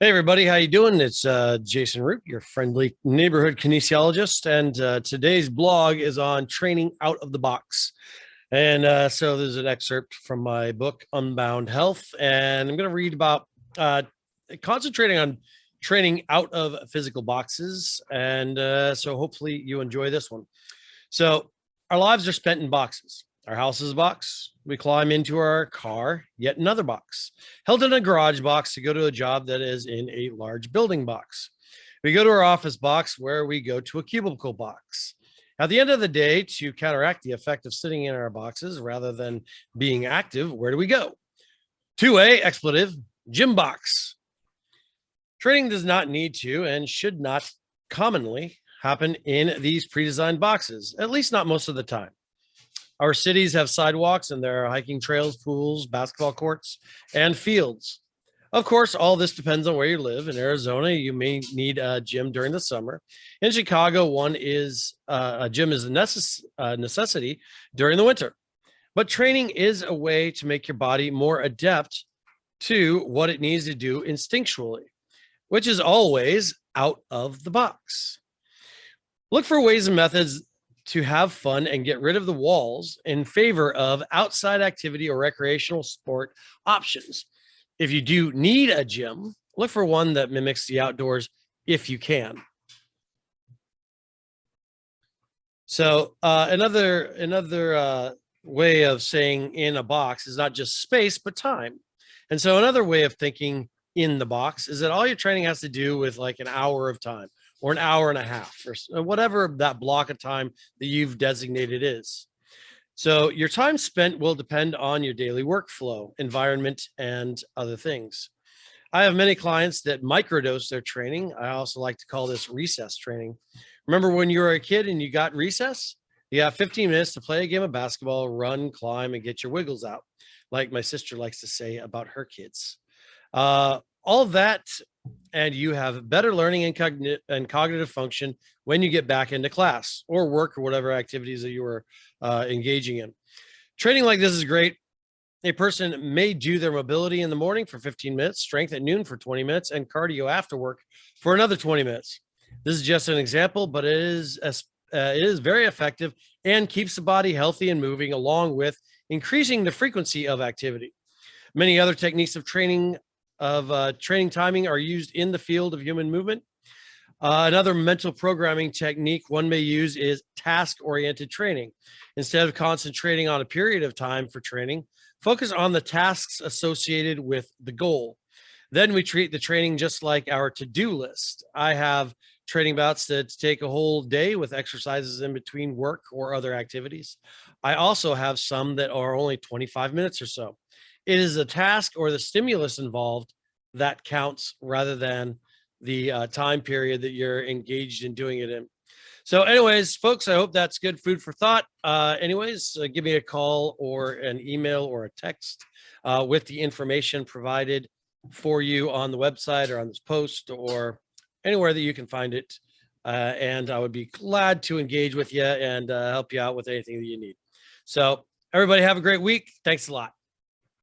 Hey everybody, how you doing? It's Jason Root, your friendly neighborhood kinesiologist, and today's blog is on training out of the box. And so there's an excerpt from my book, Unbound Health, and I'm going to read about concentrating on training out of physical boxes. And so hopefully you enjoy this one. So our lives are spent in boxes. Our house is a box. We climb into our car, yet another box. Held in a garage box to go to a job that is in a large building box. We go to our office box where we go to a cubicle box. At the end of the day, to counteract the effect of sitting in our boxes rather than being active, where do we go? To a expletive gym box. Training does not need to and should not commonly happen in these pre-designed boxes, at least not most of the time. Our cities have sidewalks and there are hiking trails, pools, basketball courts, and fields. Of course, all this depends on where you live. In Arizona, you may need a gym during the summer. In Chicago, a gym is a necessity during the winter. But training is a way to make your body more adept to what it needs to do instinctually, which is always out of the box. Look for ways and methods to have fun and get rid of the walls in favor of outside activity or recreational sport options. If you do need a gym, look for one that mimics the outdoors if you can. So another way of saying in a box is not just space, but time. And so another way of thinking in the box is that all your training has to do with like an hour of time or an hour and a half or whatever that block of time that you've designated is. So your time spent will depend on your daily workflow, environment, and other things. I have many clients that microdose their training. I also like to call this recess training. Remember when you were a kid and you got recess? You got 15 minutes to play a game of basketball, run, climb, and get your wiggles out, like my sister likes to say about her kids. All of that, and you have better learning and cognitive function when you get back into class or work or whatever activities that you were engaging in. Training like this is great. A person may do their mobility in the morning for 15 minutes, strength at noon for 20 minutes, and cardio after work for another 20 minutes. This is just an example, but it is very effective and keeps the body healthy and moving, along with increasing the frequency of activity. Many other techniques of training timing are used in the field of human movement. Another mental programming technique one may use is task-oriented training. Instead of concentrating on a period of time for training, focus on the tasks associated with the goal. Then we treat the training just like our to-do list. I have training bouts that take a whole day with exercises in between work or other activities. I also have some that are only 25 minutes or so. It is the task or the stimulus involved that counts rather than the time period that you're engaged in doing it in. So anyways, folks, I hope that's good food for thought. Give me a call or an email or a text with the information provided for you on the website or on this post or anywhere that you can find it. And I would be glad to engage with you and help you out with anything that you need. So everybody have a great week. Thanks a lot.